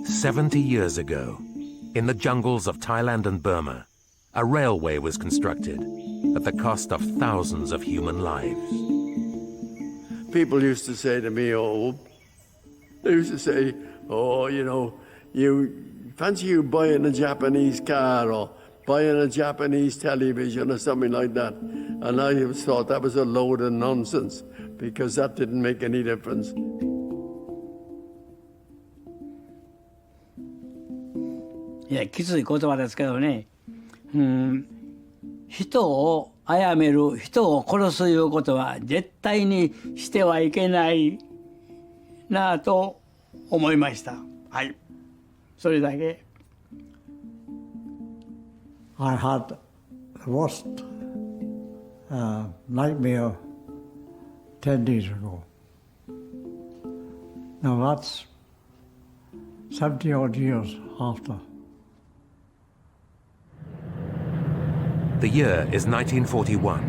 70 years ago, in the jungles of Thailand and Burma, a railway was constructed at the cost of thousands of human lives. People used to say to me, they used to say, you know, you fancy you buying a Japanese car or buying a Japanese television or something like that. And I always thought that was a load of nonsense because that didn't make any difference. Yeah, きつい言葉ですけどね、人を殺める、人を殺すということは絶対にしてはいけないなぁと思いました。はい、それだけ。I had the worst nightmare 10 days ago. Now that's 70 odd years after. The year is 1941,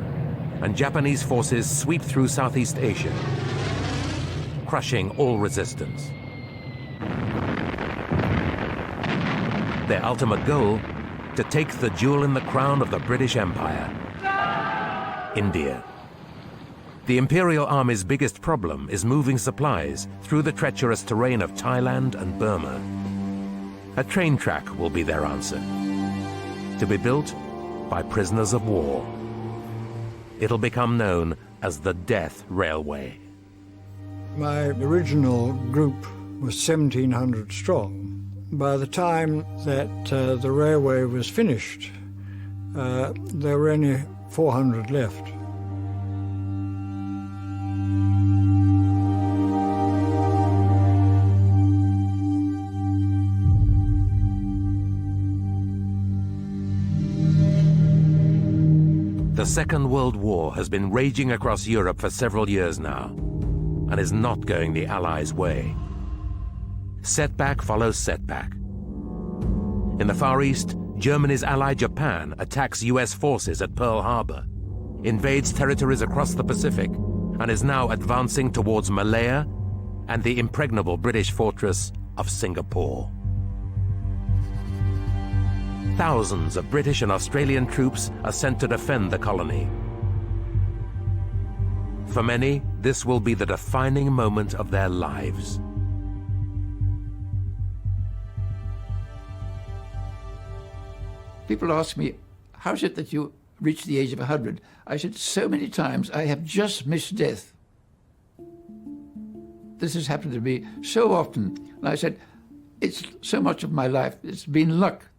and Japanese forces sweep through Southeast Asia, crushing all resistance. Their ultimate goal, to take the jewel in the crown of the British Empire, India. The Imperial Army's biggest problem is moving supplies through the treacherous terrain of Thailand and Burma. A train track will be their answer, to be built by prisoners of war. It'll become known as the Death Railway. My original group was 1,700 strong. By the time that the railway was finished, there were only 400 left. The Second World War has been raging across Europe for several years now, and is not going the Allies' way. Setback follows setback. In the Far East, Germany's ally Japan attacks US forces at Pearl Harbor, invades territories across the Pacific, and is now advancing towards Malaya and the impregnable British fortress of Singapore. Thousands of British and Australian troops are sent to defend the colony. For many, this will be the defining moment of their lives. People ask me, how is it that you reach the age of 100? I said, so many times I have just missed death. This has happened to me so often. And I said, it's so much of my life, it's been luck.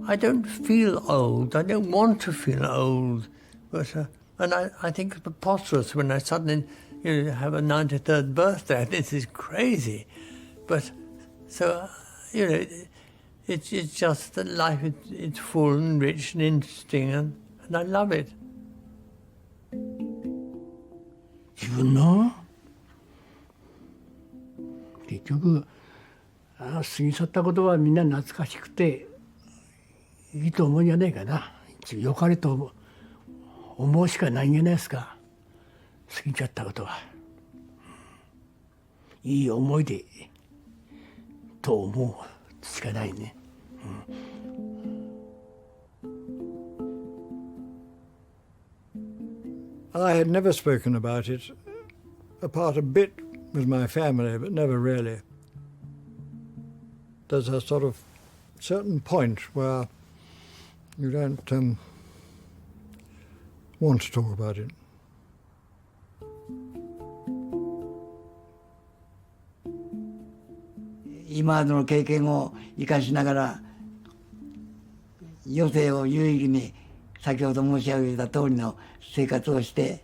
I don't feel old. I don't want to feel old. But, and I think it's preposterous when I suddenly have a 93rd birthday. This is crazy. But, so, it's just that life, it's full and rich and interesting, and I love it. 自分の結局過ぎ去ったことはみんな懐かしくていいと思うんじゃないかな。よかれと思うしかないんじゃないですか。過ぎちゃったことは。いい思い出と思うしかないね。I had never spoken about it, apart a bit with my family, but never really. There's a sort of certain point where you don't want to talk about it. 今までの経験を生かしながら余生を有意義に先ほど申し上げた通りの生活をして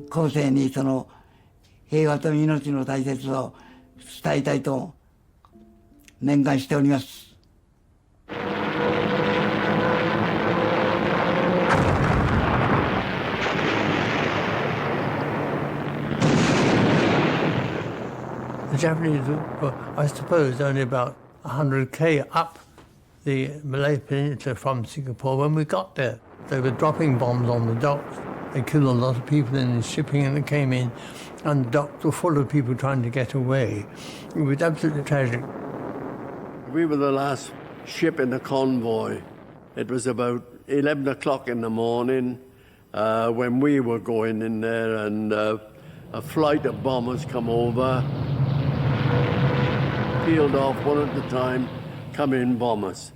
後世にその平和と命の大切さを伝えたいと念願しております。The Japanese were, I suppose, only about 100k up the Malay Peninsula from Singapore when we got there. They were dropping bombs on the docks. They killed a lot of people in the shipping and they came in, and the docks were full of people trying to get away. It was absolutely tragic. We were the last ship in the convoy. It was about 11 o'clock in the morning when we were going in there, and a flight of bombers come over, peeled off one at a time, come in bombers.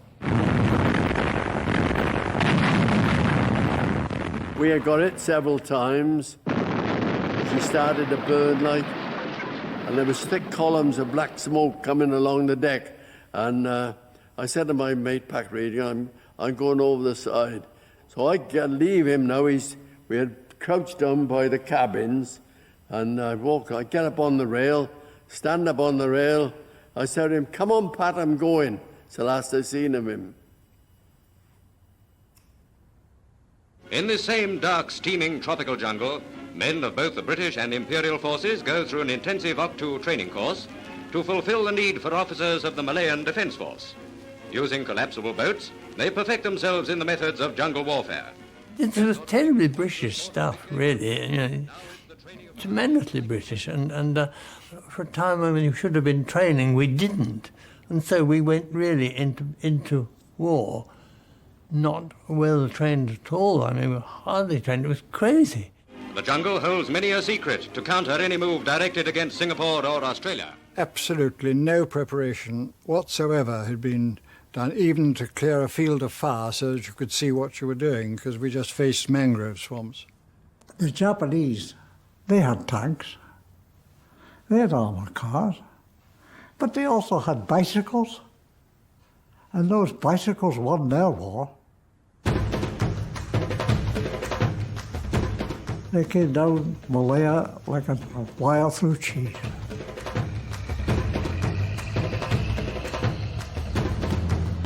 We had got it several times. She started to burn like, and there was thick columns of black smoke coming along the deck. And I said to my mate, Pack Radio, I'm going over the side. So I leave him now. We had crouched down by the cabins, and I get up on the rail, stand up on the rail. I said to him, come on, Pat, I'm going. It's the last I've seen of him. In this same dark, steaming tropical jungle, men of both the British and Imperial forces go through an intensive OC2 training course to fulfill the need for officers of the Malayan Defence Force. Using collapsible boats, they perfect themselves in the methods of jungle warfare. It was terribly British stuff, really. You know, tremendously British. And for a time when we should have been training, we didn't. And so we went really into war not well trained at all. I mean, we were hardly trained. It was crazy. The jungle holds many a secret to counter any move directed against Singapore or Australia. Absolutely no preparation whatsoever had been done, even to clear a field of fire so that you could see what you were doing, because we just faced mangrove swamps. The Japanese, they had tanks, they had armoured cars, but they also had bicycles, and those bicycles won their war. They came down Malaya like a wire through cheese.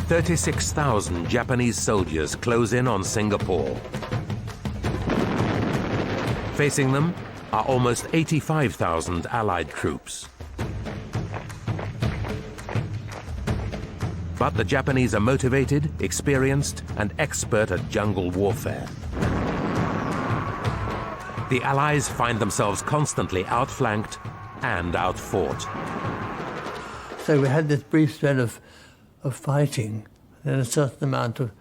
"36,000 Japanese soldiers close in on Singapore. Facing them are almost 85,000 Allied troops. But the Japanese are motivated, experienced, and expert at jungle warfare. The Allies find themselves constantly outflanked and outfought. So we had this brief spell of fighting, and a certain amount of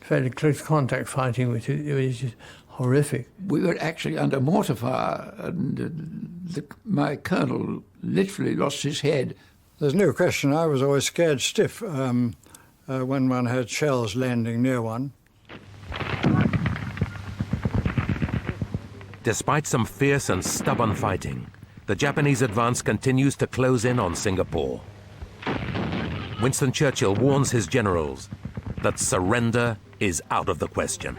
fairly close contact fighting, which is just horrific. We were actually under mortar fire, and my colonel literally lost his head. There's no question I was always scared stiff when one had shells landing near one. Despite some fierce and stubborn fighting, the Japanese advance continues to close in on Singapore. Winston Churchill warns his generals that surrender is out of the question.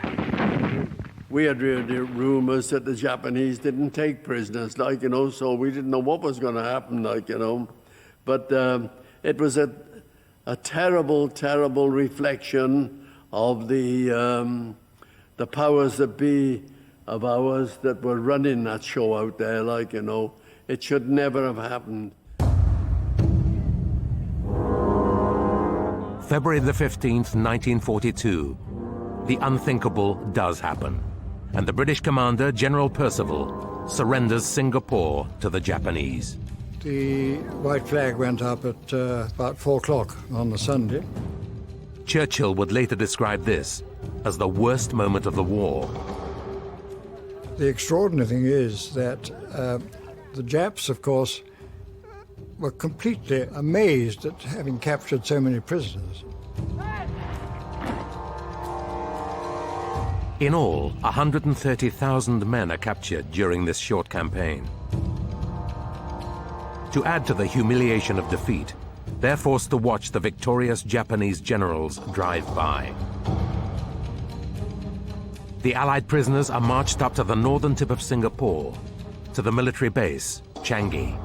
We had rumours that the Japanese didn't take prisoners, so we didn't know what was going to happen, But it was a terrible, terrible reflection of the powers that be of ours that were running that show out there, It should never have happened. February the 15th, 1942, the unthinkable does happen, and the British commander, General Percival, surrenders Singapore to the Japanese. The white flag went up at about 4 o'clock on the Sunday. Churchill would later describe this as the worst moment of the war. The extraordinary thing is that the Japs, of course, were completely amazed at having captured so many prisoners. In all, 130,000 men are captured during this short campaign. To add to the humiliation of defeat, they're forced to watch the victorious Japanese generals drive by. The Allied prisoners are marched up to the northern tip of Singapore, to the military base, Changi.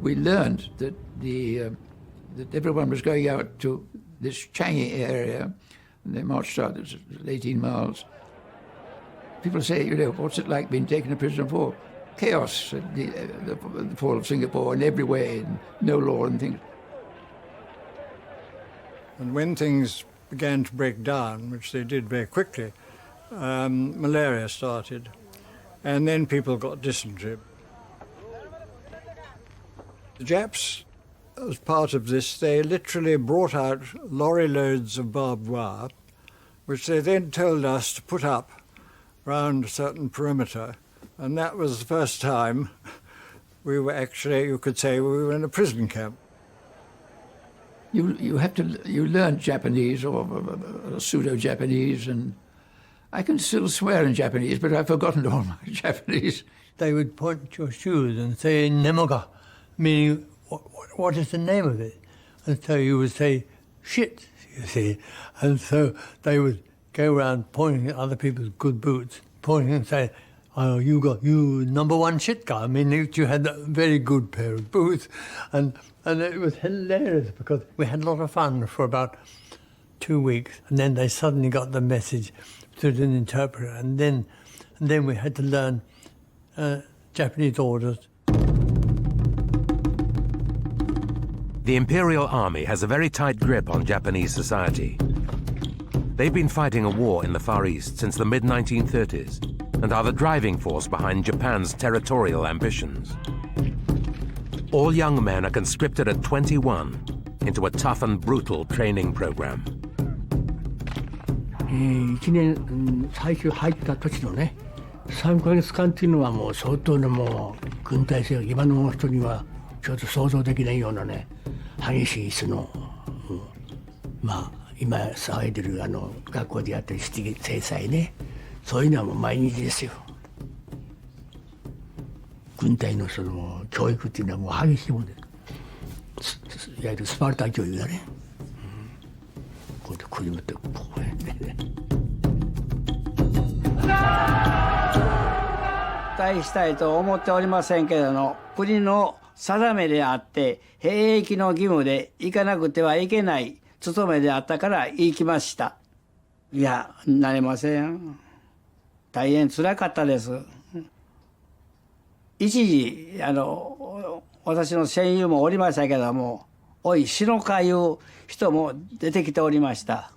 We learned that that everyone was going out to this Changi area, and they marched out, it was 18 miles. People say, what's it like being taken a prisoner of war? Chaos, the fall of Singapore in every way, and no law and things. And when things began to break down, which they did very quickly, malaria started, and then people got dysentery. The Japs, as part of this, they literally brought out lorry loads of barbed wire, which they then told us to put up round a certain perimeter, and that was the first time we were actually, you could say, we were in a prison camp. You learn Japanese or pseudo-Japanese, and I can still swear in Japanese, but I've forgotten all my Japanese. They would point to your shoes and say nemoga, meaning what is the name of it? And so you would say shit, you see. And so they would go around pointing at other people's good boots, pointing and say, oh, you number one shit guy. I mean, you had a very good pair of boots. And it was hilarious because we had a lot of fun for about 2 weeks. And then they suddenly got the message through an interpreter. And then we had to learn Japanese orders. The Imperial Army has a very tight grip on Japanese society. They've been fighting a war in the Far East since the mid-1930s and are the driving force behind Japan's territorial ambitions. All young men are conscripted at 21 into a tough and brutal training program. 1年最初入った時のね3ヶ月間っていうのはもう相当なもう軍隊生活今の人にはちょっと想像できないようなね激しいその、まあ今騒いでる学校でやってる制裁ねそういうのはもう毎日ですよ。軍隊のその教育っていうのはもう激しいもんでいわゆるスパルタ教育だね、こうやって首持ってこうやってね対したいと思っておりませんけれども国の定めであって兵役の義務で行かなくてはいけない務めであったから行きました。いやなれません。大変つらかったです。一時私の戦友もおりましたけどもおい死のかいう人も出てきておりました。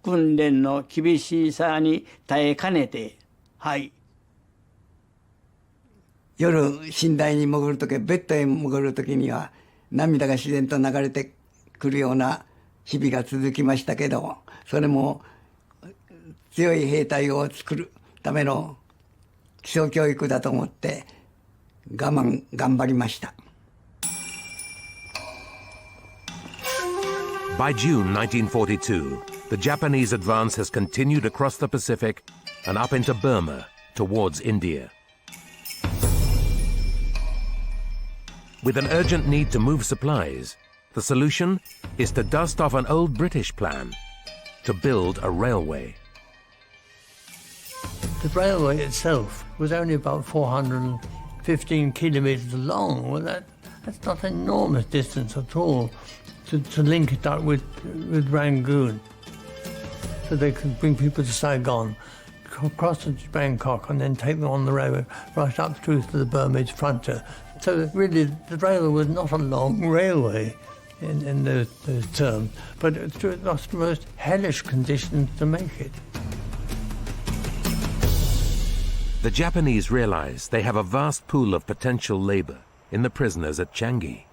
訓練の厳しさに耐えかねてはい夜寝台に潜るときベッドへ潜るときには涙が自然と流れてくるような日々が続きましたけどそれも強い兵隊を作るための基礎教育だと思って頑張りました。By June 1942, the Japanese advance has continued across the Pacific and up into Burma towards India. With an urgent need to move supplies, the solution is to dust off an old British plan to build a railway. The railway itself was only about 415 kilometres long. Well, that's not an enormous distance at all to link it up with Rangoon. So they could bring people to Saigon, cross to Bangkok and then take them on the railway right up through to the Burmese frontier. So really the railway was not a long railway in those terms, but it was the most hellish conditions to make it. The Japanese realize they have a vast pool of potential labor in the prisoners at Changi.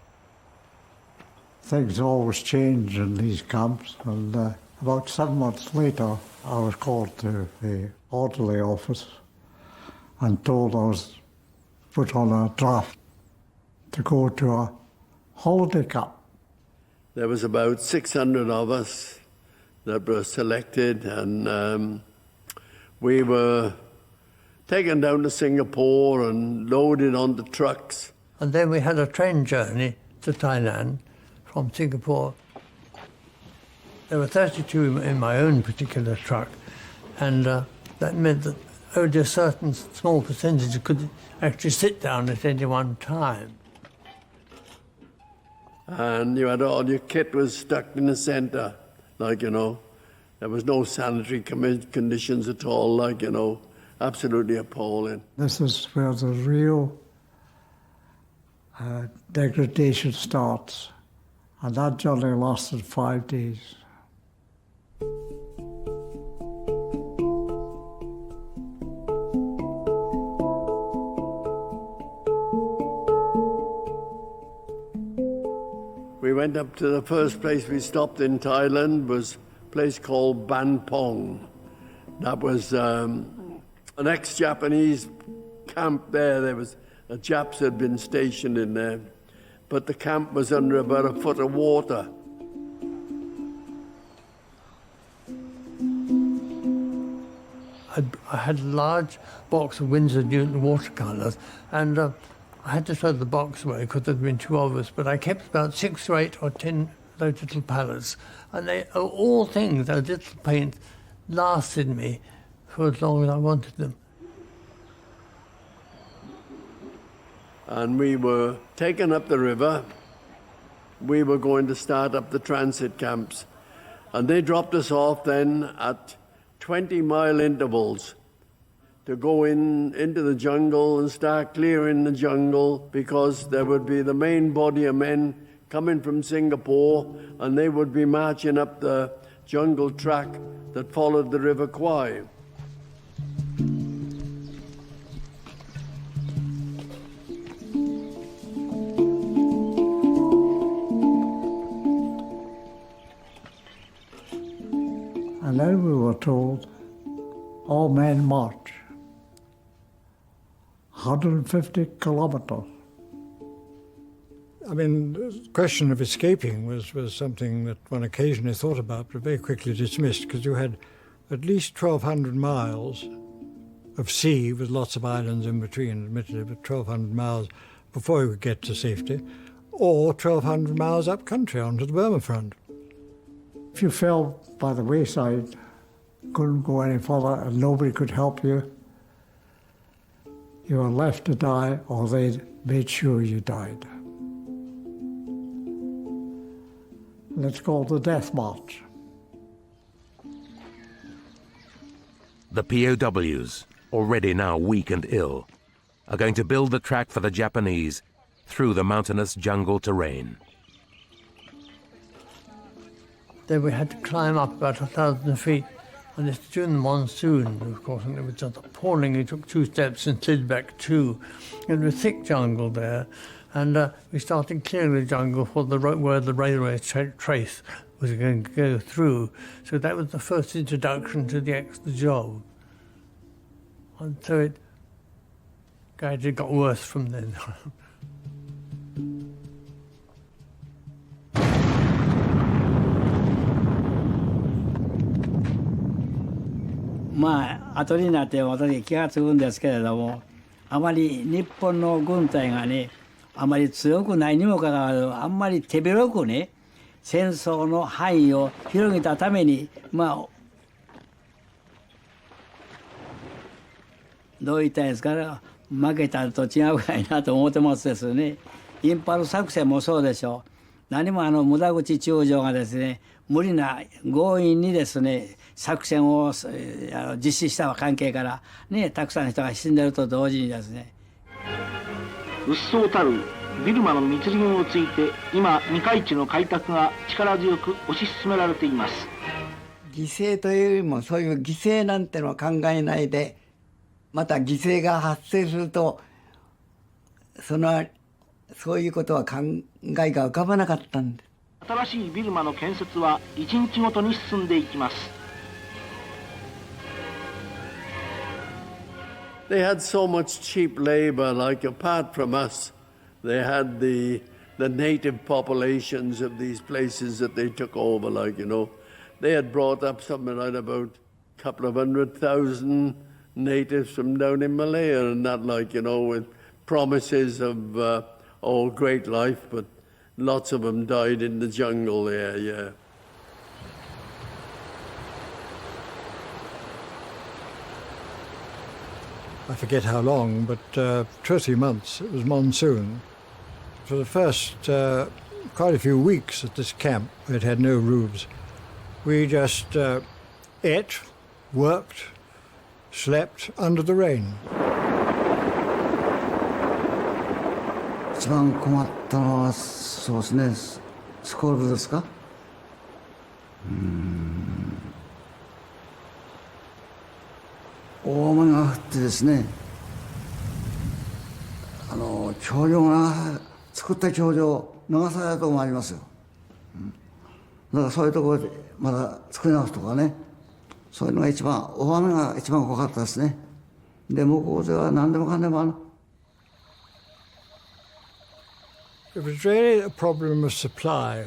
Things always change in these camps, and about 7 months later, I was called to the orderly office and told I was put on a draft to go to a holiday camp. There was about 600 of us that were selected, and we were taken down to Singapore and loaded onto trucks. And then we had a train journey to Thailand from Singapore. There were 32 in my own particular truck, and that meant that only a certain small percentage could actually sit down at any one time. And you had all your kit was stuck in the centre, like, you know. There was no sanitary conditions at all, like, you know, absolutely appalling. This is where the real degradation starts, and that journey lasted 5 days. went up to the first place we stopped in Thailand was a place called Ban Pong. That was an ex-Japanese camp there. There was Japs had been stationed in there, but the camp was under about a foot of water. I had a large box of Winsor Newton watercolours, and I had to throw the box away because there had been two of us, but I kept about 6 or 8 or 10 those little palettes, and they are all things, those little paints lasted me for as long as I wanted them. And we were taken up the river. We were going to start up the transit camps, and they dropped us off then at 20-mile intervals to go into the jungle and start clearing the jungle, because there would be the main body of men coming from Singapore, and they would be marching up the jungle track that followed the River Kwai. And then we were told, all men march 150 kilometers. I mean, the question of escaping was something that one occasionally thought about, but very quickly dismissed, because you had at least 1,200 miles of sea with lots of islands in between, admittedly, but 1,200 miles before you could get to safety, or 1,200 miles up country onto the Burma front. If you fell by the wayside, couldn't go any further, and nobody could help you, you were left to die, or they made sure you died. Let's call the death march. The POWs, already now weak and ill, are going to build the track for the Japanese through the mountainous jungle terrain. Then we had to climb up about 1,000 feet, and it's during the monsoon, of course, and it was just appalling. We took 2 steps and slid back 2. And there was thick jungle there, and we started clearing the jungle for where the railway trace was going to go through. So that was the first introduction to the job. And so it gradually got worse from then. まあ後になって私気がつくんですけれども、あまり日本の軍隊がね、あまり強くないにもかかわらず、あんまり手広くね、戦争の範囲を広げたために、まあどう言ったらいいですか、負けたと違うかいなと思ってますですね。インパル作戦もそうでしょう。何も無駄口中将がですね、無理な強引にですね、作戦を実施した関係からね、たくさんの人が死んでると同時にですね。うっそうたるビルマの密林をついて、今未開地の開拓が力強く推し進められています。犠牲というよりもそういう犠牲なんてのは考えないで、また犠牲が発生するとそういうことは考えが浮かばなかったんです。新しいビルマの建設は一日ごとに進んでいきます。They had so much cheap labor, like apart from us, they had the native populations of these places that they took over, like, you know. They had brought up something like about a couple of 100,000 natives from down in Malaya and that, like, you know, with promises of great life, but lots of them died in the jungle there, yeah. I forget how long, but 2 or 3 months, it was monsoon. For the first quite a few weeks at this camp, it had no roofs. We just ate, worked, slept under the rain. 一番困ったのはそうですね、スコールですか。大雨が降ってですね、長女が作った長女流されたと思いますよ。だからそういうところでまだ作り直すとかね、そういうのが一番、大雨が一番怖かったですね。で、向こうでは何でもかんでもIt was really a problem of supply.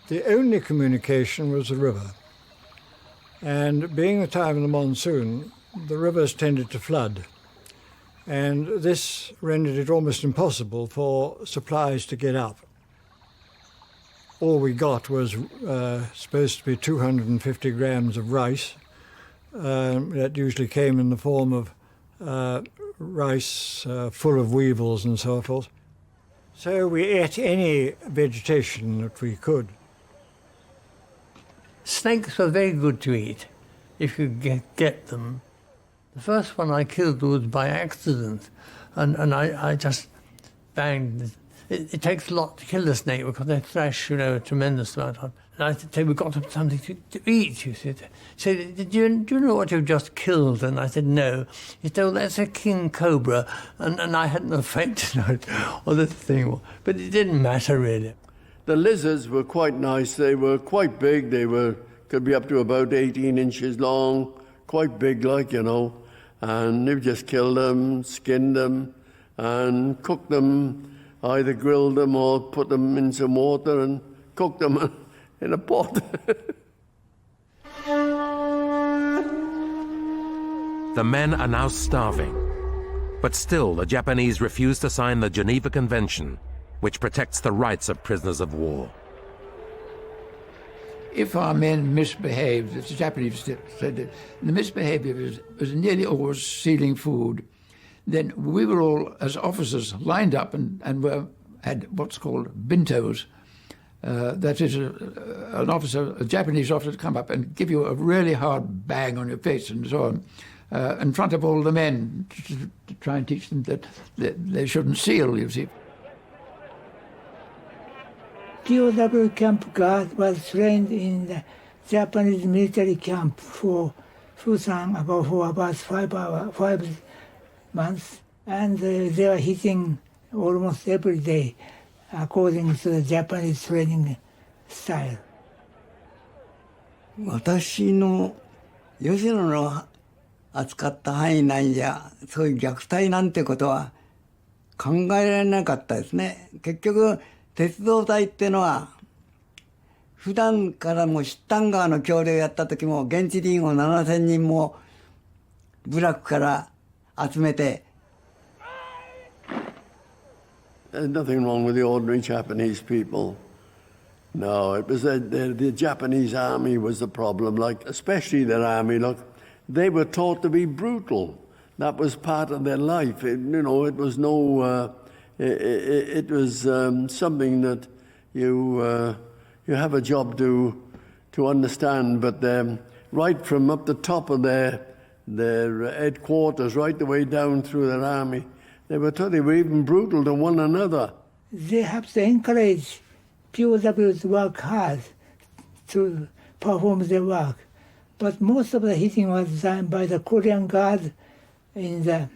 The only communication was the river. And being the time of the monsoon, the rivers tended to flood. And this rendered it almost impossible for supplies to get up. All we got was supposed to be 250 grams of rice. That usually came in the form of rice full of weevils and so forth. So we ate any vegetation that we could. Snakes were very good to eat if you get them. The first one I killed was by accident, and I just banged. It takes a lot to kill a snake because they thrash, a tremendous amount of. And I said, we've got something to eat, you said. So, do you know what you've just killed? And I said, no. He said, well, that's a king cobra. And I hadn't affected it, or this thing. But it didn't matter, really. The lizards were quite nice. They were quite big. They could be up to about 18 inches long, quite big, And you just killed them, skinned them, and cooked them. Either grilled them or put them in some water and cooked them in a pot. The men are now starving, but still the Japanese refuse to sign the Geneva Convention, which protects the rights of prisoners of war. If our men misbehaved, as the Japanese said, that the misbehavior was nearly always stealing food, then we were all, as officers, lined up and had what's called bintos. That is a Japanese officer to come up and give you a really hard bang on your face and so on, in front of all the men to try and teach them that they shouldn't steal, you see. POW camp guard was trained in the Japanese military camp for Fusan for about 5 months, and they were hitting almost every day according to the Japanese training style. 私の吉野の扱った範囲内じゃそういう虐待なんてことは考えられなかったですね。結局鉄道隊っていうのは普段からもシッタン川の橋梁をやった時も現地人を7000人も部落から集めて。There's nothing wrong with the ordinary Japanese people. No, it was the Japanese army was the problem, especially their army. Look, they were taught to be brutal. That was part of their life. It was no... It was something that you have a job to understand, but right from up the top of their headquarters, right the way down through their army, they were even brutal to one another. They have to encourage POWs to work hard to perform their work, but most of the hitting was done by the Korean guard in the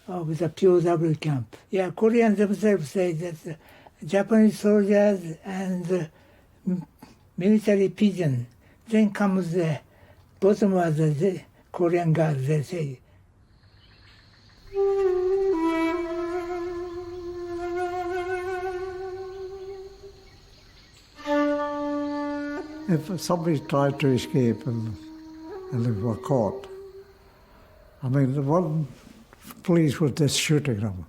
POW camp. Yeah, Koreans themselves say that the Japanese soldiers and the military pigeon, then comes the bottom of the Korean guards, they say. If somebody tried to escape and they were caught, the one police was just shooting them.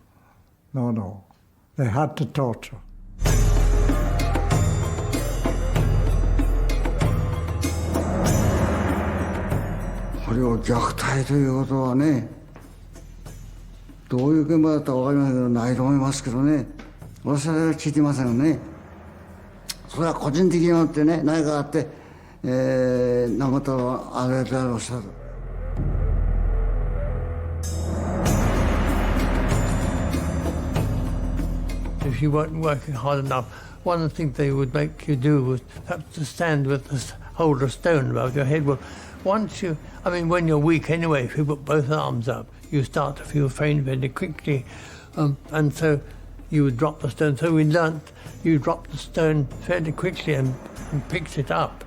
No. They had to torture. これを虐待ということはね、どういう現場だったか分かりませんけど、ないと思いますけどね。私は聞いてませんよね。それは個人的によってね、何かあって、何事はあれであろうしたと。If you weren't working hard enough, one of the things they would make you do was perhaps to stand with hold a stone above your head. Well, when you're weak anyway, if you put both arms up, you start to feel faint very quickly. And so you would drop the stone. So we learnt you drop the stone fairly quickly and picked it up,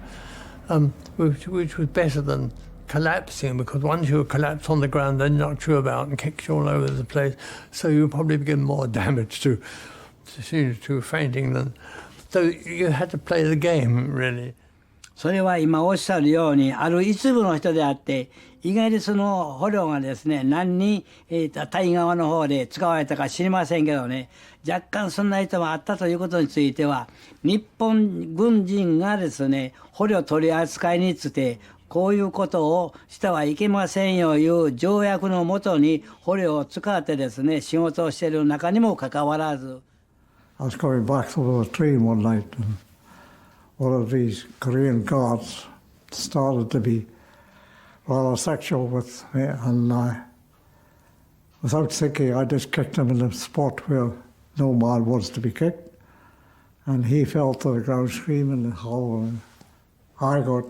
which was better than collapsing, because once you collapse on the ground, they knock you about and kick you all over the place. So you probably get more damage to fainting than. So you had to play the game, really. それは今おっしゃるようにある一部の人であって意外にその捕虜がですね何に、タイ側の方で使われたか知りませんけどね若干そんな人もあったということについては日本軍人がですね捕虜取り扱いについてこういうことをしてはいけませんよいう条約のもとに捕虜を使ってですね仕事をしている中にもかかわらず I was going back through a train one night and one of these Korean guards started to be rather sexual with me, and without thinking, I just kicked him in the spot where no man wants to be kicked, and he fell to the ground screaming and howling. I got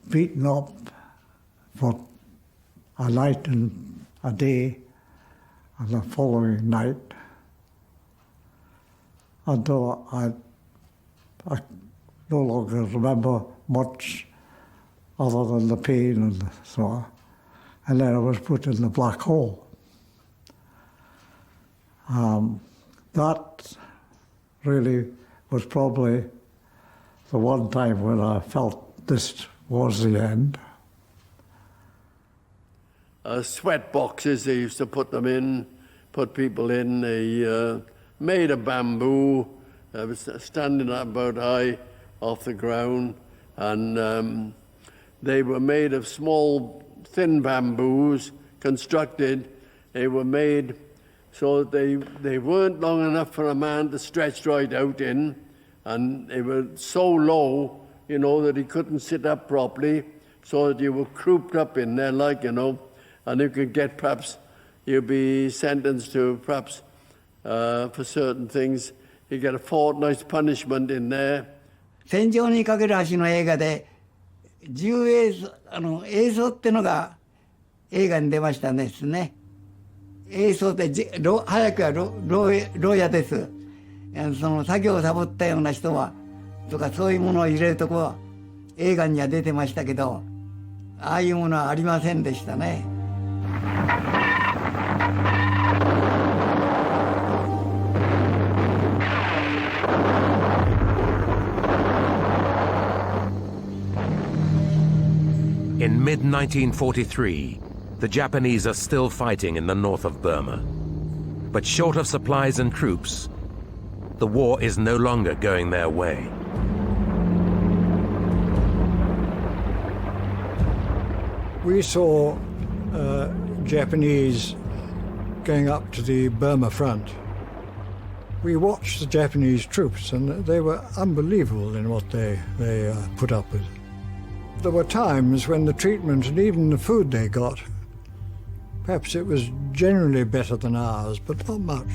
beaten up for a night and a day, and the following night, until I no longer remember much other than the pain and so on. And then I was put in the black hole. That really was probably the one time when I felt this was the end. Sweat boxes, they used to put them in, put people in. They made of bamboo, was standing about high off the ground, and they were made of small, thin bamboos, constructed. They were made so they weren't long enough for a man to stretch right out in, and they were so low, you know, that he couldn't sit up properly, so that you were crouped up in there, like, you know, and you could get perhaps, you'd be sentenced to perhaps, for certain things, you get a fortnight's punishment in there. 戦場にかける橋の映画で重映像ってのが映画に出ましたんですね。映像って早くは牢屋です。その作業をサボったような人はとかそういうものを入れるとこは映画には出てましたけどああいうものはありませんでしたね。In mid-1943, the Japanese are still fighting in the north of Burma. But short of supplies and troops, the war is no longer going their way. We saw Japanese going up to the Burma front. We watched the Japanese troops, and they were unbelievable in what they put up with. There were times when the treatment and even the food they got, perhaps it was generally better than ours, but not much.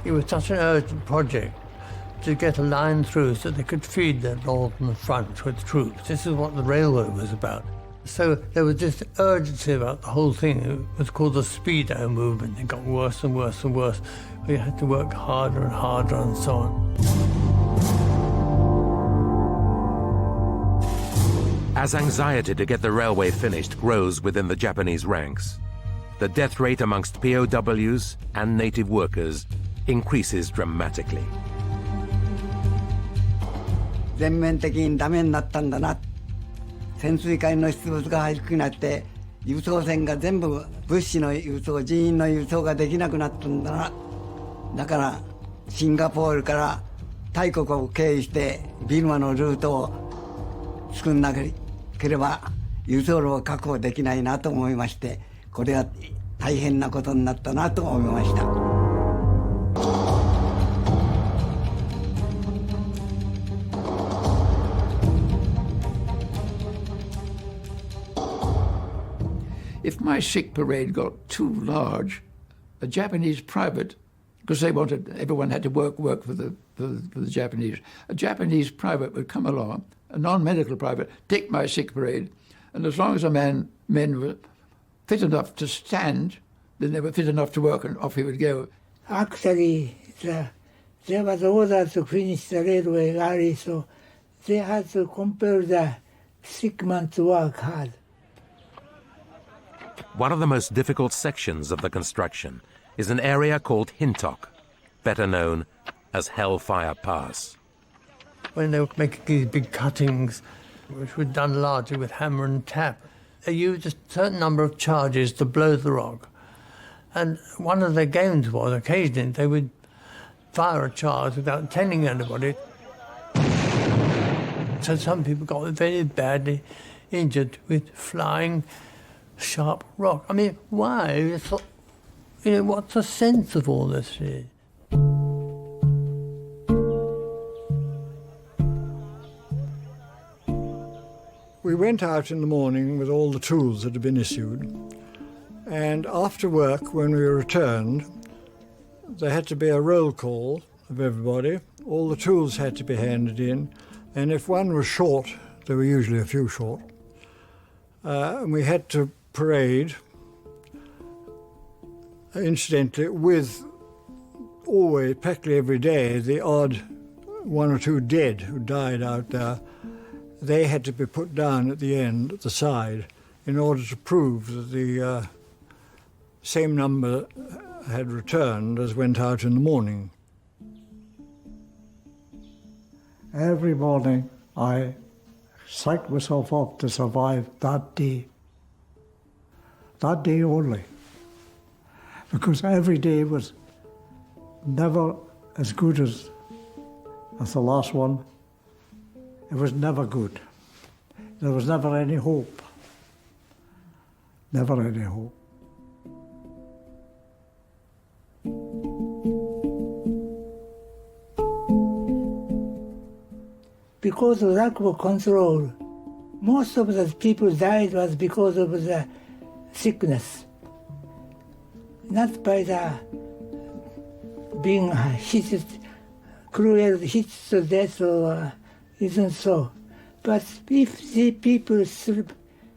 It was such an urgent project to get a line through so they could feed the northern front with troops. This is what the railway was about. So there was this urgency about the whole thing. It was called the Speedo movement. It got worse and worse and worse. We had to work harder and harder and so on. As anxiety to get the railway finished grows within the Japanese ranks, the death rate amongst POWs and native workers increases dramatically. 全面的にダメになったんだな。潜水艦の出没が低くなって輸送船が全部物資の輸送人員の輸送ができなくなったんだな。だからシンガポールから大国を経由してビルマのルートを作んなければ輸送路を確保できないなと思いまして、これは大変なことになったなと思いました。If my sick parade got too large, a Japanese private, because they wanted, everyone had to work for the Japanese, a Japanese private would come along a non-medical private, take my sick parade, and as long as men were fit enough to stand, then they were fit enough to work, and off he would go. Actually, there was order to finish the railway early, so they had to compel the sick man to work hard. One of the most difficult sections of the construction is an area called Hintok, better known as Hellfire Pass. When they were making these big cuttings, which were done largely with hammer and tap, they used a certain number of charges to blow the rock. And one of their games was, occasionally, they would fire a charge without telling anybody. So some people got very badly injured with flying sharp rock. I mean, why? What's the sense of all this? We went out in the morning with all the tools that had been issued, and after work, when we returned, there had to be a roll call of everybody. All the tools had to be handed in, and if one was short, there were usually a few short, and we had to parade, incidentally, with always, practically every day, the odd one or two dead who died out there. They had to be put down at the end, at the side, in order to prove that the same number had returned as went out in the morning. Every morning I psyched myself up to survive that day only, because every day was never as good as the last one. It was never good. There was never any hope. Never any hope. Because of lack of control, most of the people died was because of the sickness, not by the being hit, cruel hit to death or isn't so. But if the people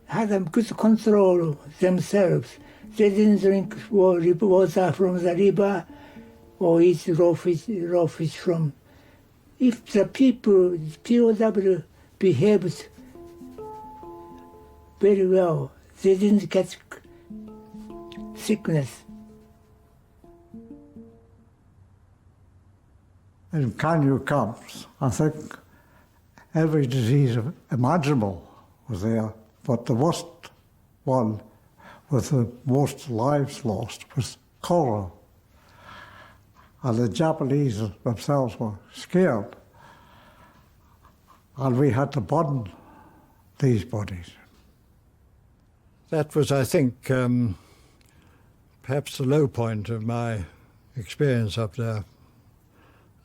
had a good control themselves, they didn't drink water from the river or eat raw fish from. If the people, POW, behaved very well, they didn't get sickness. In Canyu camps, I think every disease imaginable was there, but the worst one with the most lives lost was cholera. And the Japanese themselves were scared, and we had to burn these bodies. That was, I think, perhaps the low point of my experience up there.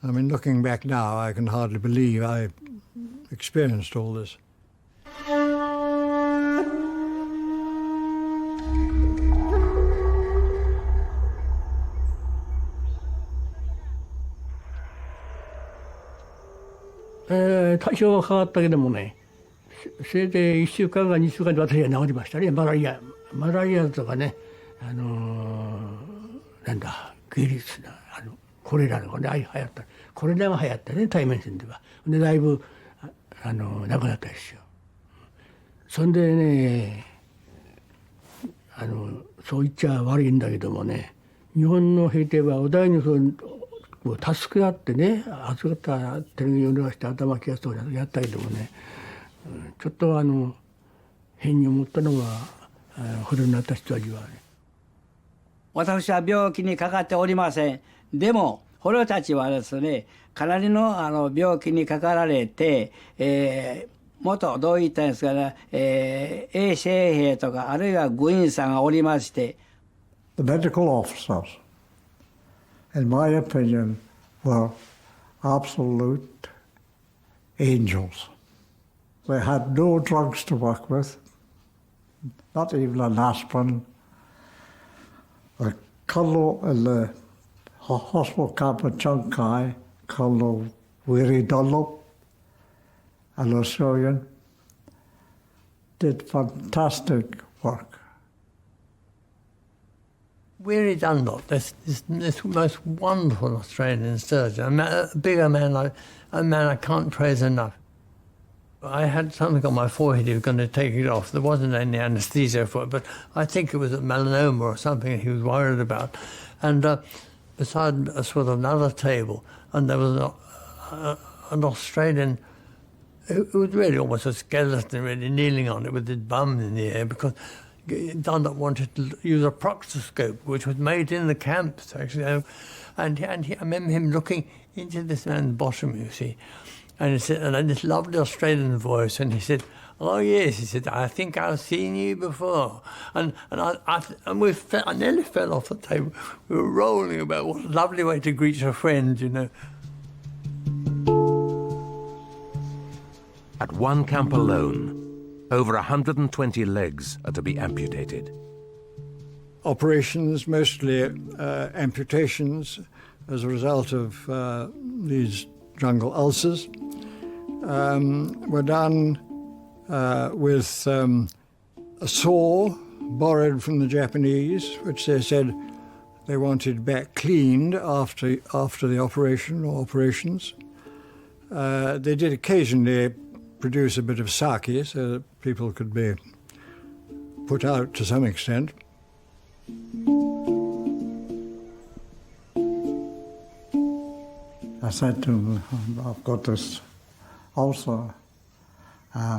I mean, looking back now, I can hardly believe I experienced all this.多少は変わったけどもね、せいぜい1週間か2週間で私は治りましたね。マラリアとかね、なんだ、ゲリスな、コレラのがね、流行った。コレラが流行ったね、対面戦では。で、だいぶ、なくなったですよ。そんでね、そう言っちゃ悪いんだけどもね、日本の兵隊はお題に助け合ってね、預かったテレビを流して頭きやすそうにやったけどもね、ちょっと変に思ったのが、捕虜になった人たちはね。私は病気にかかっておりません。でも捕虜たちはですね、かなりの病気にかかられて、元どう言ったんですかね、衛生兵とかあるいは軍員さんがおりまして。The medical officers, in my opinion, were absolute angels. They had no drugs to work with, not even an aspirin. The colonel in the hospital camp at Changi, Colonel Weary Dunlop, an Australian, did fantastic work. Weary Dunlop, this most wonderful Australian surgeon, a bigger man, a man I can't praise enough. I had something on my forehead, he was going to take it off. There wasn't any anaesthesia for it, but I think it was a melanoma or something he was worried about. And beside us was another table, and there was an Australian who was really almost a skeleton, really kneeling on it with his bum in the air, because Dunlop wanted to use a proctoscope, which was made in the camps, actually. And I remember him looking into this man's bottom, you see, and he said, and this lovely Australian voice, and he said, "Oh yes," he said, "I think I've seen you before." And I nearly fell off the table. We were rolling about. What a lovely way to greet your friend, you know. At one camp alone, over 120 legs are to be amputated. Operations, mostly amputations as a result of these jungle ulcers, were done with a saw borrowed from the Japanese, which they said they wanted back cleaned after the operation or operations. They did occasionally produce a bit of sake so that people could be put out to some extent. I said to him, "I've got this ulcer,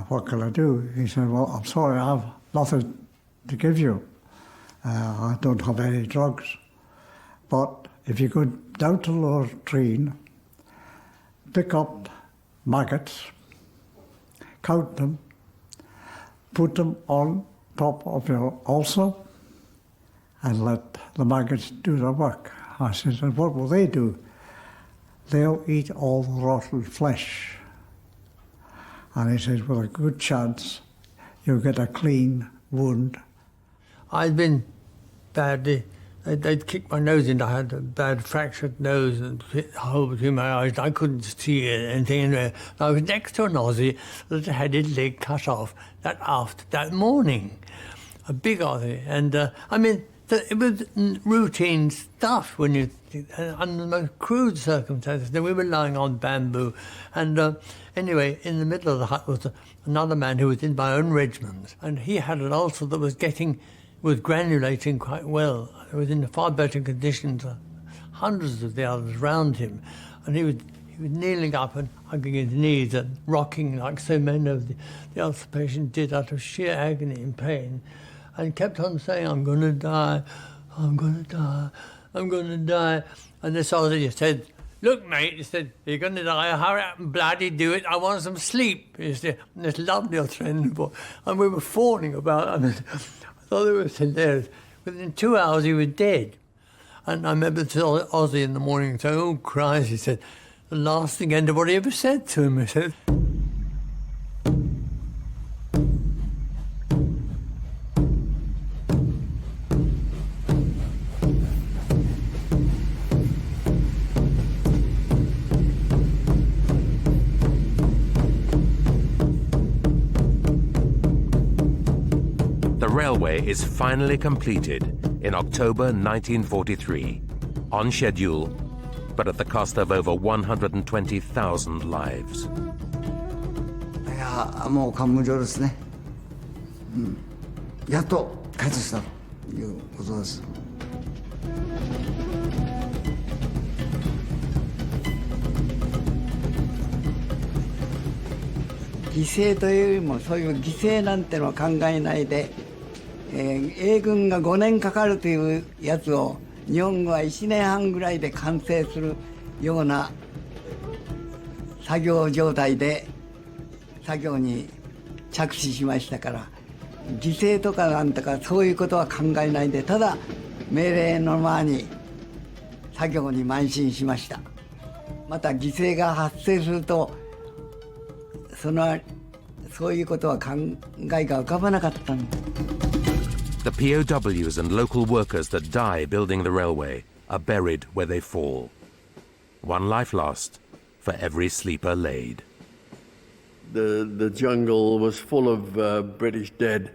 what can I do?" He said, "Well, I'm sorry, I have nothing to give you. I don't have any drugs. But if you go down to the latrine, pick up maggots, count them, put them on top of your ulcer, and let the maggots do their work." I said, "And what will they do?" "They'll eat all the rotten flesh." And he said, "With a good chance, you'll get a clean wound." I'd been badly, they'd kicked my nose in. I had a bad fractured nose and hit a hole between my eyes. I couldn't see anything anywhere. I was next to an Aussie that had his leg cut off that morning, a big Aussie. And I mean, it was routine stuff when you, under the most crude circumstances. Then we were lying on bamboo, and anyway, in the middle of the hut was another man who was in my own regiment, and he had an ulcer that was granulating quite well. It was in far better conditions, hundreds of the others round him, and he was kneeling up and hugging his knees and rocking like so many of the ulcer patients did out of sheer agony and pain, and kept on saying, "I'm going to die, I'm going to die, I'm going to die." And this Aussie said, "Look, mate," he said, "you're going to die, hurry up and bloody do it, I want some sleep." He said, and this lovely Australian boy, and we were fawning about it. I mean, I thought it was hilarious. Within 2 hours, he was dead. And I remember telling Aussie in the morning saying, "Oh, Christ," he said, "the last thing anybody ever said to him," he said. The railway is finally completed in October 1943, on schedule, but at the cost of over 120,000 lives. いやもう感無量ですね。やっと開通したということです。犠牲というよりもそういう犠牲なんてのは考えないで、英軍が5年かかるというやつを日本軍は1年半ぐらいで完成するような作業状態で作業に着手しましたから、犠牲とかなんとかそういうことは考えないで、ただ命令のままに作業に邁進しました。また犠牲が発生するとそういうことは考えが浮かばなかったの。The POWs and local workers that die building the railway are buried where they fall. One life lost for every sleeper laid. the jungle was full of British dead.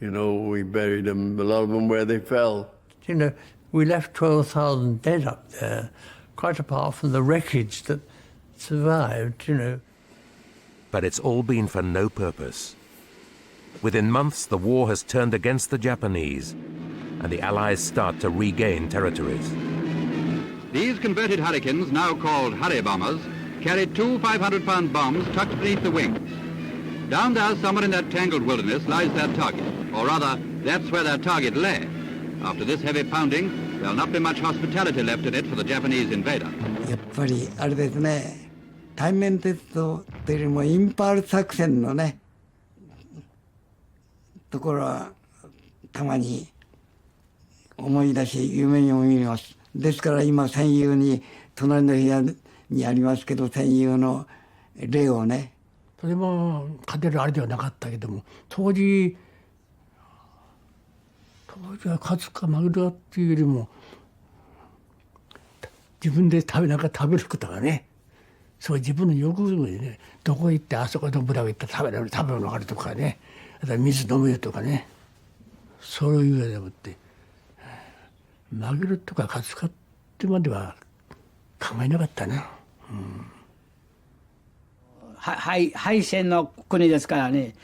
You know, we buried them, a lot of them where they fell. You know, we left 12,000 dead up there, quite apart from the wreckage that survived, you know. But it's all been for no purpose. Within months, the war has turned against the Japanese, and the Allies start to regain territories. These converted Hurricanes, now called Hurry bombers, carried two 500-pound bombs tucked beneath the wings. Down there, somewhere in that tangled wilderness, lies their target. Or rather, that's where their target lay. After this heavy pounding, there'll not be much hospitality left in it for the Japanese invader. やっぱりあれですね、対面鉄道というよりもインパール作戦のね、ところはたまに思い出し夢にも見ます。ですから今戦友に隣の部屋にありますけど、戦友の霊をね。それも勝てるあれではなかったけども、当時は勝つか負けるかっていうよりも自分で食べることがね、そう自分の欲望でね、どこ行ってあそこの村行って食べ物があるとかね、あとは水飲むよとかね、そういうようでもって負けるとか勝つかってまでは考えなかったな。敗戦の国ですからね、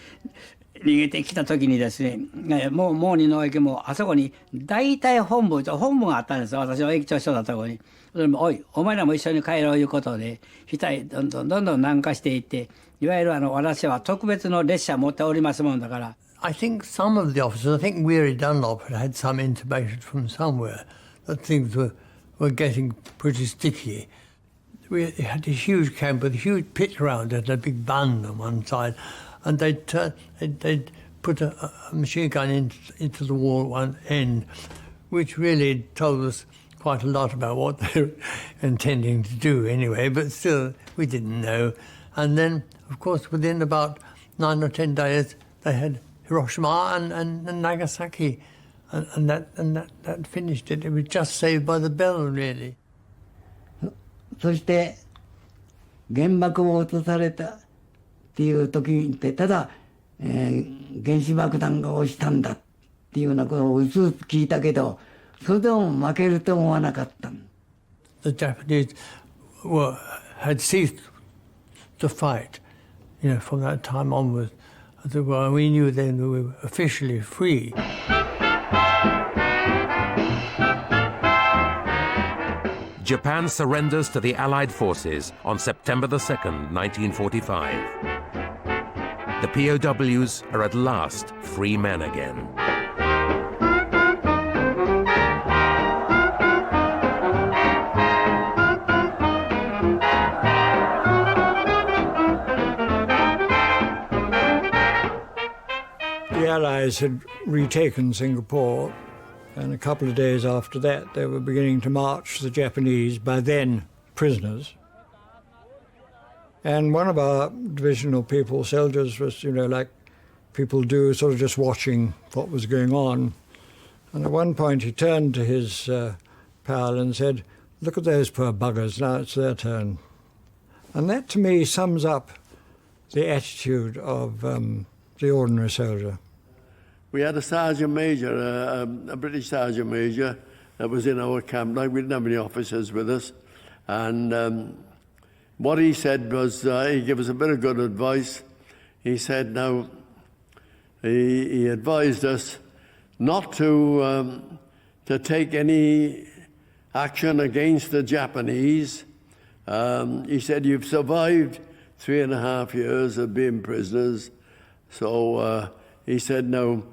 逃げてきた時にですね、もう毛利の駅もあそこに大体本部があったんですよ。私の駅長所だったところに。それもおいお前らも一緒に帰ろういうことでどんどん南下していって、いわゆる私は特別の列車持っておりますもんだから。I think some of the officers, I think Weary Dunlop had some intimation from somewhere that things were getting pretty sticky. We had a huge camp with a huge pit around it, a big bund on one side, and they'd put a machine gun into the wall at one end, which really told us quite a lot about what they were intending to do anyway, but still we didn't know. And then, of course, within about 9 or 10 days, they had Hiroshima and Nagasaki, and that finished it. It was just saved by the bell, really. そして原爆を落とされたっていう時ってただ、原子爆弾が落ちたんだっていうようなことをうつうつ聞いたけど、それでも負けると思わなかった。The Japanese had ceased to fight, you know, from that time onwards. Well, we knew then we were officially free. Japan surrenders to the Allied forces on September the 2nd, 1945. The POWs are at last free men again. The Allies had retaken Singapore, and a couple of days after that they were beginning to march the Japanese, by then prisoners. And one of our divisional people, soldiers, was, you know, like people do, sort of just watching what was going on. And at one point he turned to his pal and said, "Look at those poor buggers, now it's their turn." And that to me sums up the attitude of the ordinary soldier. We had a sergeant major, a British sergeant major, that was in our camp. Like, we didn't have any officers with us. And what he said was, he gave us a bit of good advice. He said, now, he advised us not to take any action against the Japanese. He said, you've survived 3.5 years of being prisoners. So he said, now,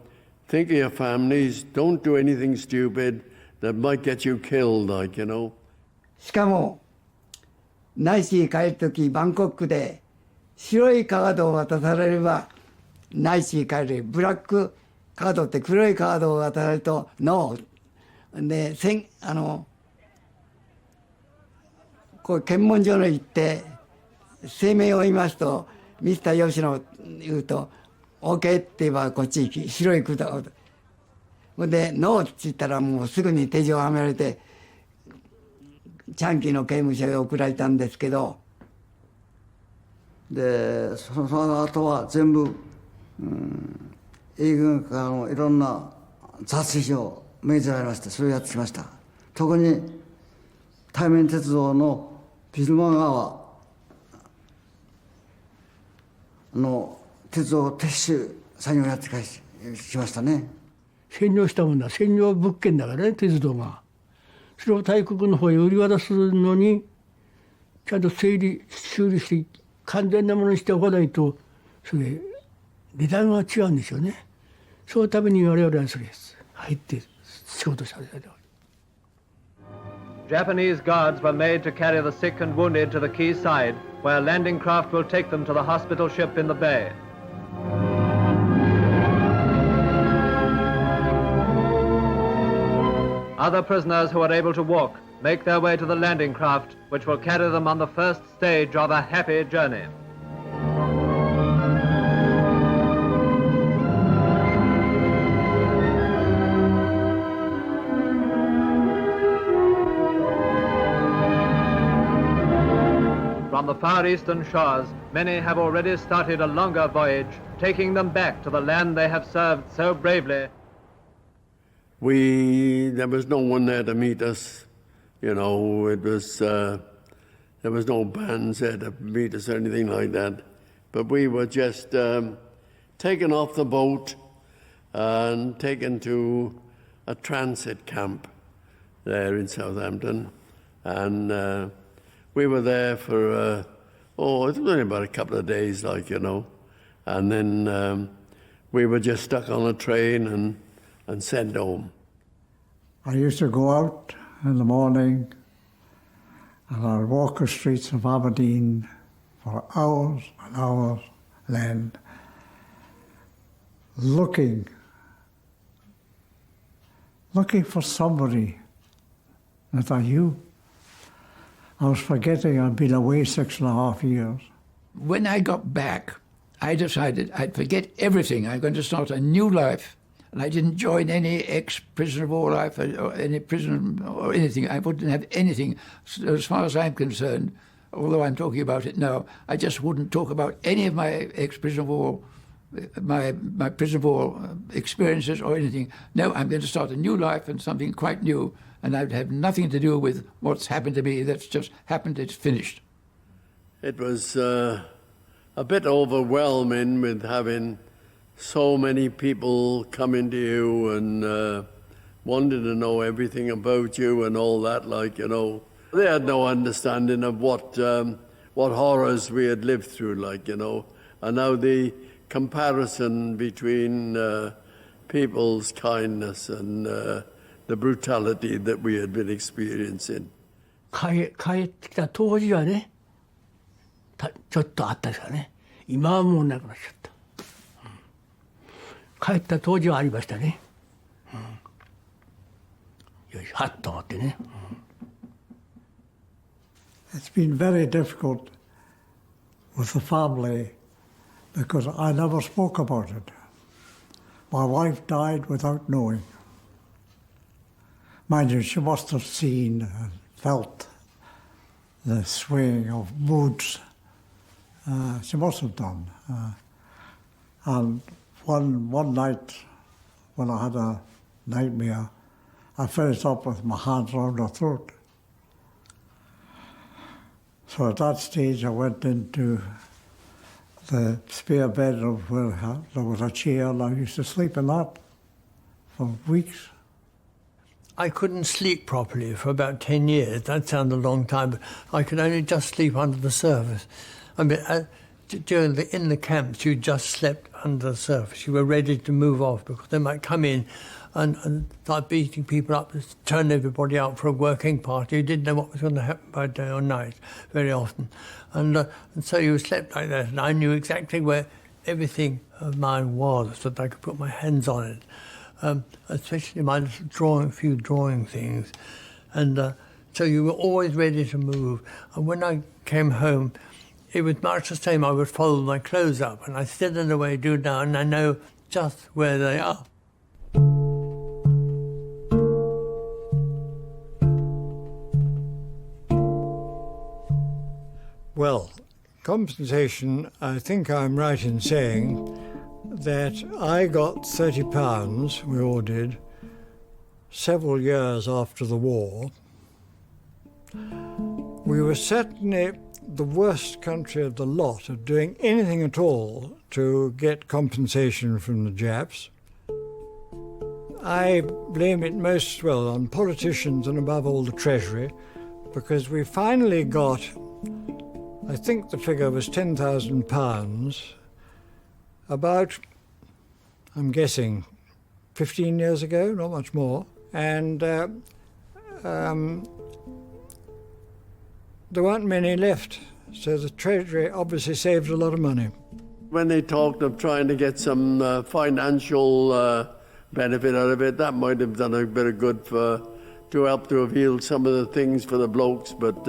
think of your families. Don't do anything stupid that might get you killed, like, you know. しかも内地に帰るときバンコクで白いカードを渡されれば内地に帰る。ブラックカードって黒いカードを渡されるとノーでこう検問所に行って声明を言いますとミスター吉野言うと OK って言えばこっち行き白い札をでノーって言ったらもうすぐに手錠をはめられてチャンキの刑務所へ送られたんですけどでその後は全部、英軍からのいろんな雑誌を命じられまして、それをやってきました。特に対面鉄道のビルマ川の鉄道撤収作業をやってきましたね。占領したもんだ、占領物件だからね、鉄道が。それを大国の方へ売り渡すのにちゃんと修理して完全なものにしておかないと、それ値段が違うんでしょうね。そのために我々はそれ入って仕事された。 Japanese guards were made to carry the sick and wounded to the quay side, where landing craft will take them to the hospital ship in the bay. Other prisoners who are able to walk make their way to the landing craft, which will carry them on the first stage of a happy journey. From the Far Eastern shores, many have already started a longer voyage, taking them back to the land they have served so bravely. There was no one there to meet us, you know. It was there was no bands there to meet us or anything like that. But we were just taken off the boat and taken to a transit camp there in Southampton, and we were there for, it was only about a couple of days, like, you know. And then we were just stuck on a train and sent home. I used to go out in the morning and I'd walk the streets of Aberdeen for hours and hours, then looking for somebody that I knew. I was forgetting I'd been away 6.5 years. When I got back, I decided I'd forget everything. I'm going to start a new life. And I didn't join any ex-prisoner of war life or any prison or anything. I wouldn't have anything. As far as I'm concerned, although I'm talking about it now, I just wouldn't talk about any of my ex-prisoner of war, my prisoner of war experiences or anything. No, I'm going to start a new life and something quite new. And I'd have nothing to do with what's happened to me. That's just happened, it's finished. It was a bit overwhelming with having so many people coming to you and wanted to know everything about you and all that, like, you know. They had no understanding of what horrors we had lived through, like, you know. And now the comparison between people's kindness and the brutality that we had been experiencing. 帰ってきた当時はね、ちょっとあったですからね。今はもうなくなっちゃった。帰った当時はありましたね。よし、はっと思ってね。It's been very difficult with the family because I never spoke about it. My wife died without knowing. Mind you, she must have seen and felt the swaying of moods. She must have done. And one night, when I had a nightmare, I finished up with my hands around her throat. So at that stage, I went into the spare bedroom where there was a chair, and I used to sleep in that for weeks. I couldn't sleep properly for about 10 years. That sounded a long time, but I could only just sleep under the surface. I mean, in the camps, you just slept under the surface. You were ready to move off because they might come in and start beating people up, turn everybody out for a working party. You didn't know what was going to happen by day or night very often. And so you slept like that, and I knew exactly where everything of mine was, so that I could put my hands on it. Especially my little few drawing things. And so you were always ready to move. And when I came home, it was much the same. I would fold my clothes up, and I sit in the way I do now, and I know just where they are. Well, Compensation, I think I'm right in saying that I got £30, we all did, several years after the war. We were certainly the worst country of the lot of doing anything at all to get compensation from the Japs. I blame it most well on politicians and above all the Treasury, because we finally got, I think the figure was £10,000, about, I'm guessing, 15 years ago, not much more. And there weren't many left, so the Treasury obviously saved a lot of money. When they talked of trying to get some financial benefit out of it, that might have done a bit of good to help to reveal some of the things for the blokes. But,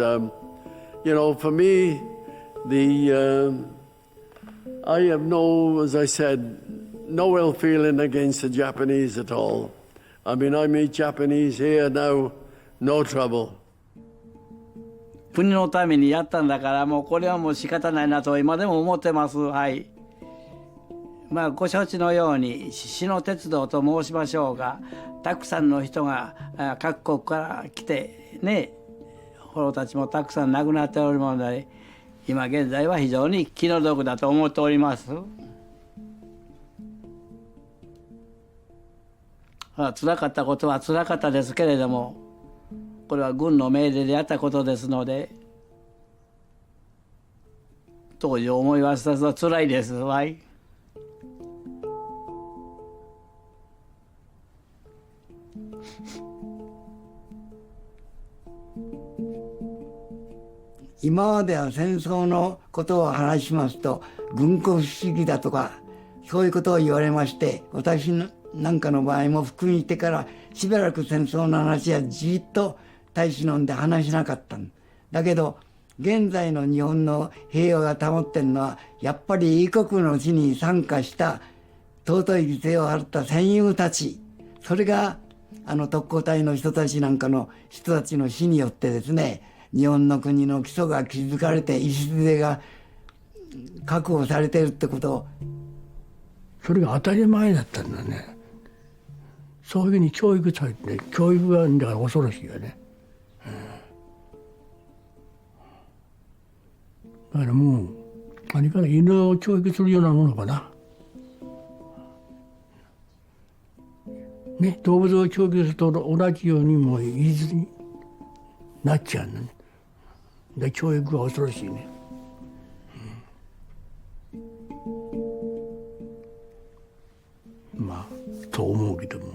you know, for me, I have no, as I said, no ill feeling against the Japanese at all. I mean, I meet Japanese here now, no trouble. 国のためにやったんだから、もうこれはもう仕方ないなと今でも思ってます。はい。まあご承知のように死の鉄道と申しましょうが、たくさんの人が各国から来てね、捕虜たちもたくさん亡くなっておるもので、今現在は非常に気の毒だと思っております。辛かったことは辛かったですけれども、これは軍の命令でやったことですので、当時思い出すと辛いですわい。今までは戦争のことを話しますと軍国主義だとかそういうことを言われまして、私なんかの場合も含めてからしばらく戦争の話はじっと大使飲んで話しなかったんだけど、現在の日本の平和が保ってるのはやっぱり異国の地に参加した尊い犠牲を払った戦友たち、それが特攻隊の人たちなんかの人たちの死によってですね、日本の国の基礎が築かれて礎が確保されているってことを、それが当たり前だったんだね。そういうふうに教育されて、教育がだから恐ろしいよね。だからもう何か犬を教育するようなものかな。ね、動物を教育すると同じようにもう言いずになっちゃうのね。で教育は恐ろしいね。まあそう思うけども、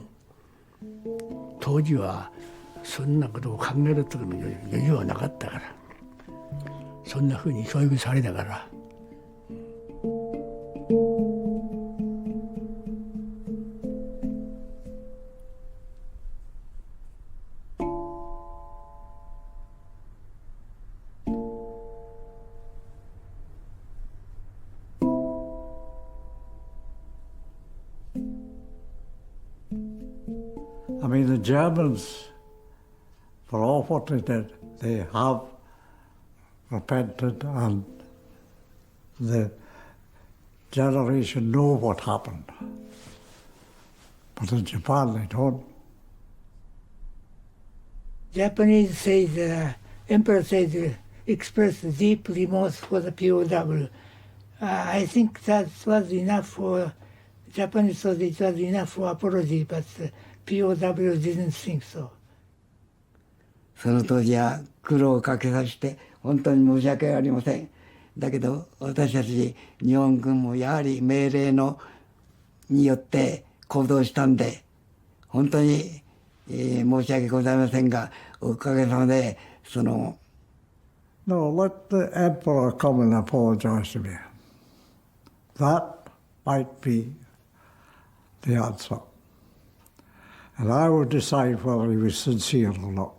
当時はそんなことを考えるときの余裕はなかったから、そんなふうに教育されたから。I mean, the Germans, for all what they did, they have repented, and the generation know what happened. But in Japan, they don't. Japanese says, Emperor says, express deep remorse for the POW. I think that was enough for Japanese, thought it was enough for apology, but POW didn't think so. その当時は苦労をかけさせて本当に申し訳ありません。だけど私たち日本軍もやはり命令によって行動したんで、本当に、申し訳ございませんが、おかげさまでその No, let the emperor come and apologize to me. That might be the answer. And I will decide whether he was sincere or not.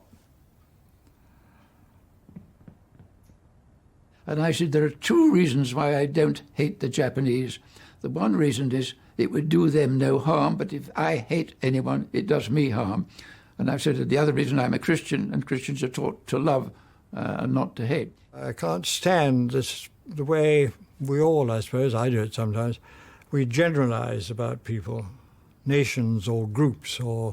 And I said, there are two reasons why I don't hate the Japanese. The one reason is it would do them no harm, but if I hate anyone, it does me harm. And I've said that the other reason I'm a Christian, and Christians are taught to love and not to hate. I can't stand this the way we all, I suppose, I do it sometimes, we generalize about people, nations or groups or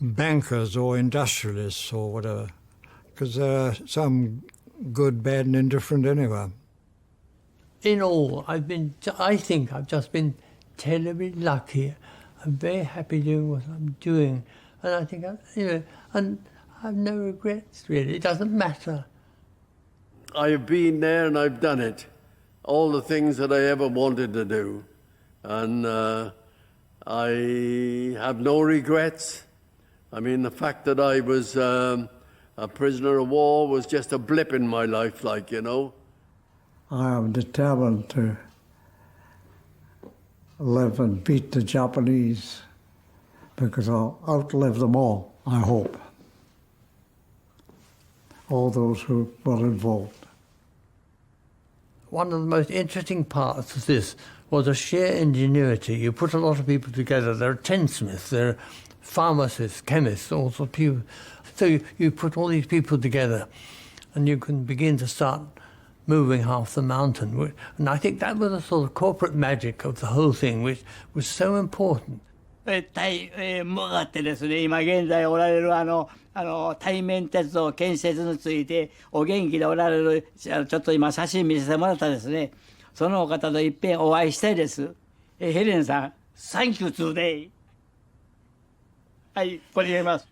bankers or industrialists or whatever, because there are some good, bad and indifferent anywhere. In all, I think I've just been terribly lucky. I'm very happy doing what I'm doing, and I think, and I have no regrets really. It doesn't matter. I've been there and I've done it. All the things that I ever wanted to do. And I have no regrets. I mean, the fact that I was a prisoner of war was just a blip in my life, like, you know. I am determined to live and beat the Japanese because I'll outlive them all, I hope. All those who were involved. One of the most interesting parts of this was the sheer ingenuity. You put a lot of people together. There are tinsmiths, there are pharmacists, chemists, all sorts of people. So you put all these people together and you can begin to start moving half the mountain. And I think that was the sort of corporate magic of the whole thing, which was so important. 向かってですね、今現在おられる対面鉄道建設についてお元気でおられる、ちょっと今写真見せてもらったですね、そのお方といっぺんお会いしたいです。ヘレンさん、サンキューツーデイ。はい、これやります。